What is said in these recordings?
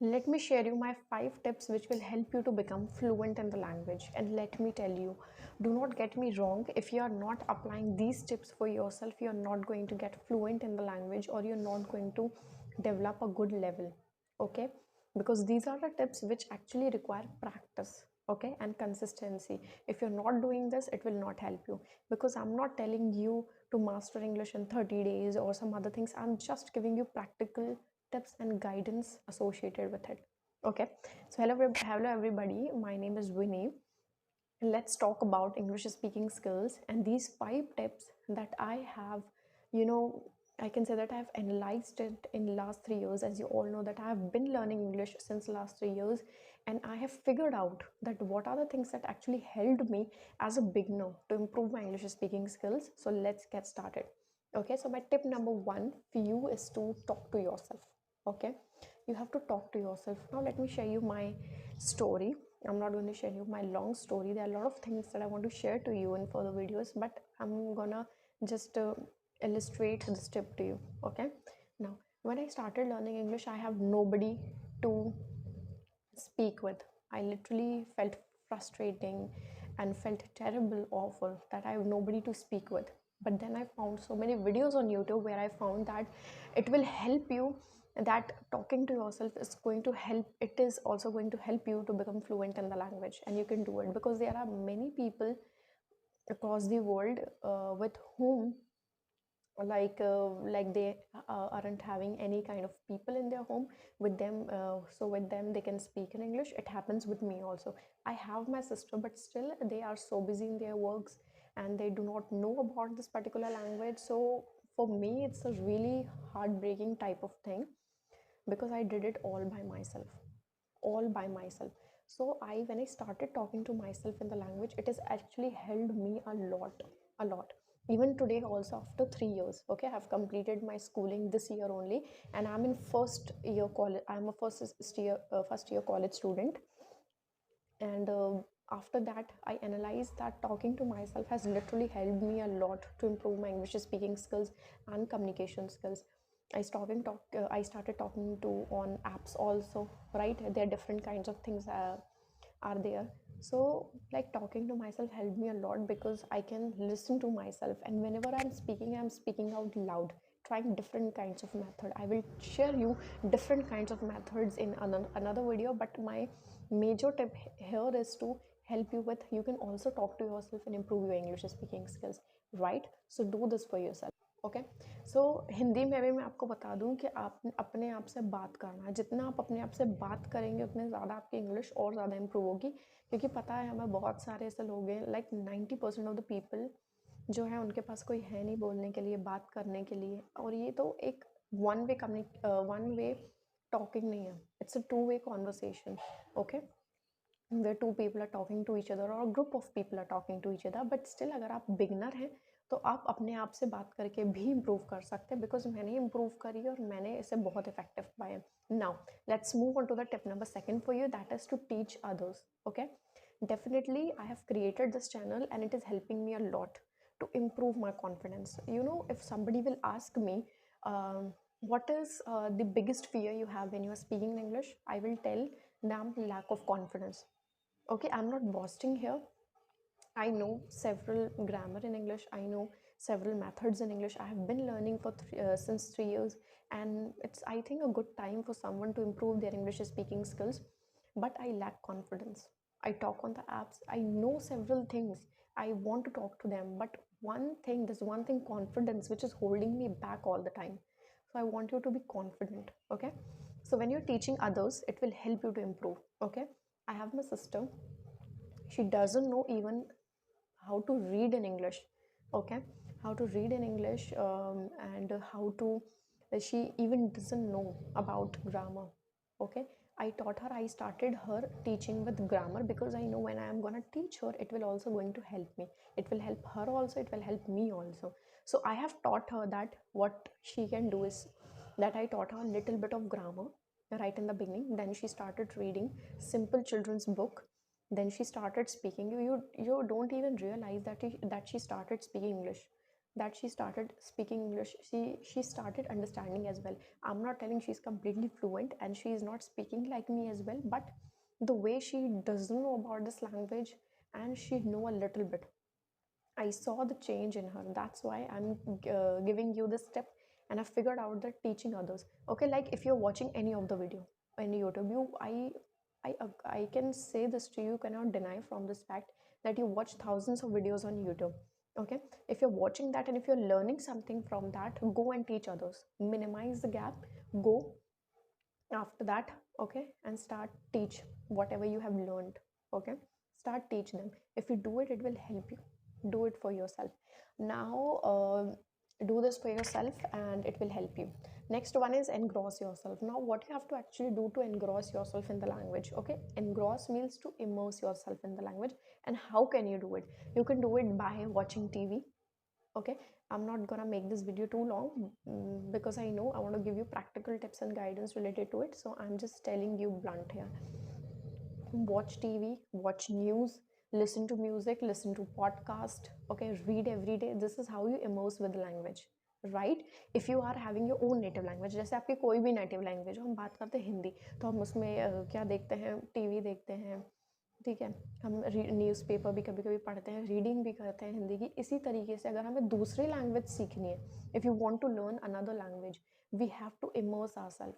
Let me share you my 5 tips which will help you to become fluent in the language. And let me tell you, do not get me wrong, if you are not applying these tips for yourself, you are not going to get fluent in the language, or you're not going to develop a good level. Okay, because these are the tips which actually require practice, okay, and consistency. If you're not doing this, it will not help you, because I'm not telling you to master English in 30 days or some other things. I'm just giving you practical tips and guidance associated with it. Okay, so hello everybody, my name is Vini. Let's talk about English speaking skills and these 5 tips that I have, you know, I can say that I have analyzed it in last 3 years. As you all know that I have been learning English since last 3 years, and I have figured out that what are the things that actually helped me as a beginner to improve my English speaking skills. So let's get started. Okay, so my tip number one for you is to talk to yourself. Okay, you have to talk to yourself. Now let me share you my story. I'm not going to share you my long story. There are a lot of things that I want to share to you in further videos, but I'm gonna just illustrate this tip to you. Okay, now when I started learning English, I have nobody to speak with. I literally felt frustrating and felt terrible, awful that I have nobody to speak with. But then I found so many videos on YouTube where I found that it will help you, that talking to yourself is going to help. It is also going to help you to become fluent in the language, and you can do it because there are many people across the world with whom like they aren't having any kind of people in their home with them, so with them they can speak in English. It happens with me also. I have my sister, but still they are so busy in their works and they do not know about this particular language. So for me it's a really heartbreaking type of thing, because I did it all by myself. So when I started talking to myself in the language, it has actually helped me a lot. Even today also, after 3 years, okay, I have completed my schooling this year only, and I'm in first year college. I'm a first year college student. And after that I analyzed that talking to myself has literally helped me a lot to improve my English speaking skills and communication skills. I started talking to on apps also, right? There are different kinds of things are there. So like talking to myself helped me a lot because I can listen to myself, and whenever I'm speaking out loud, trying different kinds of method. I will share you different kinds of methods in another video, but my major tip here is to help you with, you can also talk to yourself and improve your English speaking skills, right? So do this for yourself. Okay, so Hindi में भी मैं आपको बता दूं कि आप अपने आप से बात करना है। जितना आप अपने आप से बात करेंगे उतने ज़्यादा आपकी इंग्लिश और ज़्यादा इंप्रूव होगी, क्योंकि पता है हमें बहुत सारे ऐसे लोग हैं, लाइक 90% ऑफ द पीपल जो है उनके पास कोई है नहीं बोलने के लिए, बात करने के लिए। और ये तो एक वन वे टॉकिंग नहीं है, it's a two way conversation. Okay, where two people are talking to each other or a group of people are talking to each other, but still अगर आप बिगनर हैं तो आप अपने आप से बात करके भी इम्प्रूव कर सकते हैं, बिकॉज मैंने इम्प्रूव करी और मैंने इसे बहुत इफेक्टिव पाया। Now let's move on to the tip number second for you, that is to teach others. Okay, definitely I have created this channel and it is helping me a lot to improve my confidence. You know, if somebody will ask me, what is the biggest fear you have when you are speaking English, I will tell them lack of confidence. Okay, I'm not boasting here. I know several grammar in English, I know several methods in English. I have been learning for since 3 years, and it's, I think, a good time for someone to improve their English speaking skills. But I lack confidence. I talk on the apps, I know several things, I want to talk to them, but there's one thing, confidence, which is holding me back all the time. So I want you to be confident. Okay, so when you're teaching others, it will help you to improve. Okay, I have my sister, she doesn't know even how to read in English. Okay, how to read in English, and how to, she even doesn't know about grammar. Okay, I taught her, I started her teaching with grammar, because I know when I am gonna teach her, it will also going to help me. It will help her also, it will help me also. So I have taught her that what she can do is that I taught her a little bit of grammar right in the beginning. Then she started reading simple children's book, then she started speaking. You don't even realize that she started speaking English. that she started speaking English. She started understanding as well. I'm not telling she's completely fluent and she is not speaking like me as well, but the way she doesn't know about this language and she know a little bit, I saw the change in her. That's why I'm giving you this tip, and I figured out that teaching others. Okay, like if you're watching any of the video in YouTube, I can say this to you, cannot deny from this fact that you watch thousands of videos on YouTube. Okay, if you're watching that and if you're learning something from that, go and teach others. Minimize the gap. Go after that, okay, and start teach whatever you have learned. Okay, start teach them. If you do it, it will help you. Do it for yourself now. Do this for yourself and it will help you. Next one is engross yourself. Now what you have to actually do to engross yourself in the language? Okay, engross means to immerse yourself in the language. And how can you do it? You can do it by watching TV. Okay, I'm not gonna make this video too long, because I know I want to give you practical tips and guidance related to it, so I'm just telling you blunt here. Watch TV, watch news, listen to music, listen to podcast. Okay, read every day. This is how you immerse with language, right? If you are having your own native language, जैसे आपकी कोई भी native language हो, हम बात करते हैं हिंदी, तो हम उसमें क्या देखते हैं, टीवी देखते हैं, ठीक है, हम न्यूज़पेपर भी कभी कभी पढ़ते हैं, रीडिंग भी करते हैं हिंदी की। इसी तरीके से अगर हमें दूसरी लैंग्वेज सीखनी है, if you want to learn another language, we have to immerse ourselves.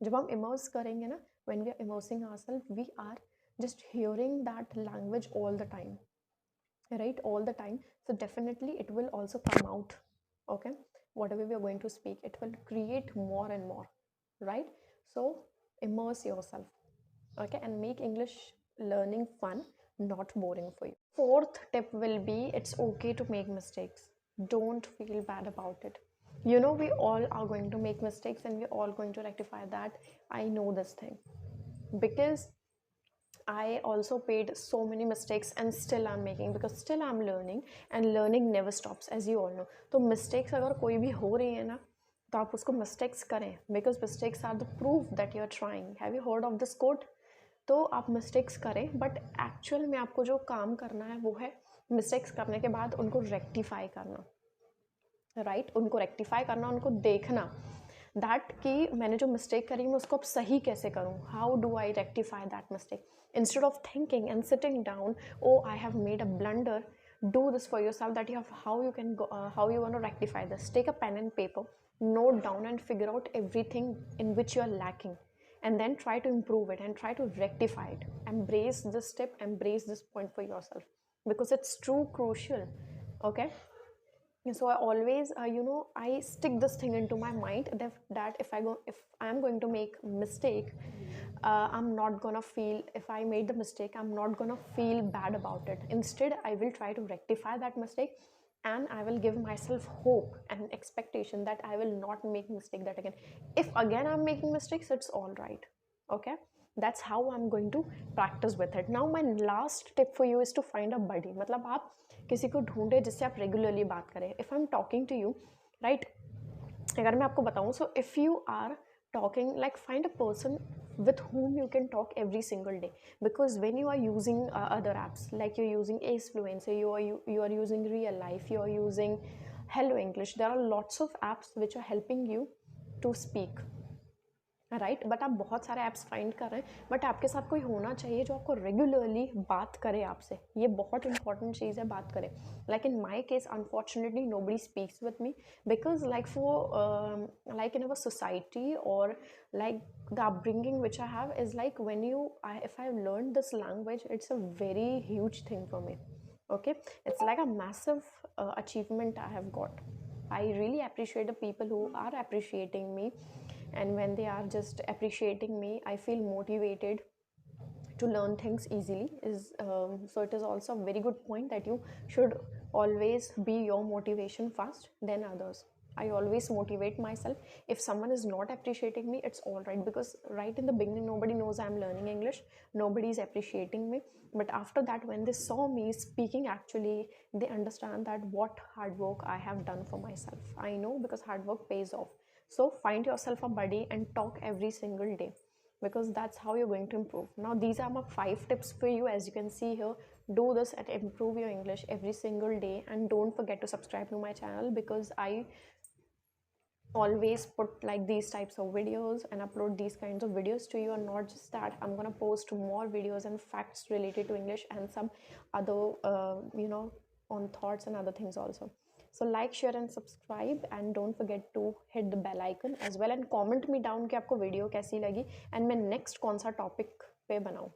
जब हम इमर्स करेंगे ना, when we are immersing ourselves, वी आर just hearing that language all the time, right? All the time. So definitely it will also come out. Okay, whatever we are going to speak, it will create more and more, right? So immerse yourself, okay, and make English learning fun, not boring for you. Fourth tip will be, it's okay to make mistakes. Don't feel bad about it. You know, we all are going to make mistakes and we're all going to rectify that. I know this thing because I also made so many mistakes and still I'm making, because still I'm learning and learning never stops, as you all know. तो mistakes अगर कोई भी हो रही है ना, तो आप उसको mistakes करें, because mistakes are the proof that you are trying. Have you heard of this quote? तो आप mistakes करें, but actual में आपको जो काम करना है वो है mistakes करने के बाद उनको rectify करना, right? उनको rectify करना, उनको देखना दैट कि मैंने जो मिस्टेक करी मैं उसको अब सही कैसे करूँ, how do I rectify that mistake, instead of thinking and sitting down, oh I have made a blunder. Do this for yourself, that you have how you can go, how you want to rectify this. Take a pen and paper, note down and figure out everything in which you are lacking, and then try to improve it and try to rectify it. Embrace this step, embrace this point for yourself, because it's true crucial. Okay, so I always I stick this thing into my mind that if I'm going to make mistake, I'm not gonna feel, if I made the mistake, I'm not gonna feel bad about it. Instead I will try to rectify that mistake, and I will give myself hope and expectation that I will not make mistake that again. If again I'm making mistakes, it's all right. Okay, that's how I'm going to practice with it. Now my last tip for you is to find a buddy. मतलब आप किसी को ढूंढे जिससे आप regularly बात करें. If I am talking to you, right, अगर मैं आपको बताऊँ, so if you are talking, like find a person with whom you can talk every single day, because when you are using other apps, like you're using Ace Fluency, you are using Real Life, you are using Hello English, there are lots of apps which are helping you to speak, right, but आप बहुत सारे apps find कर रहे हैं, but आपके साथ कोई होना चाहिए जो आपको रेगुलरली बात करे आपसे. ये बहुत इंपॉर्टेंट चीज़ है, बात करें. Like in my case unfortunately nobody speaks with me, because like for like in our society और like the upbringing which I have is like when if I learned this language, it's a very huge thing for me. Okay, it's like a massive achievement I have got. I really appreciate the people who are appreciating me, and when they are just appreciating me, I feel motivated to learn things easily. So it is also a very good point that you should always be your motivation first, then others. I always motivate myself. If someone is not appreciating me, it's all right, because right in the beginning nobody knows I'm learning English, nobody is appreciating me, but after that when they saw me speaking, actually they understand that what hard work I have done for myself. I know, because hard work pays off. So find yourself a buddy and talk every single day. because that's how you're going to improve. Now these are my 5 tips for you. As you can see here, do this and improve your English every single day, and don't forget to subscribe to my channel, because I always put like these types of videos and upload these kinds of videos to you. And not just that, I'm gonna post more videos and facts related to English, and some other on thoughts and other things also. So like, share and subscribe, and don't forget to hit the bell icon as well, and comment me down कि आपको video कैसी लगी and मैं next कौन सा topic पे बनाऊँ.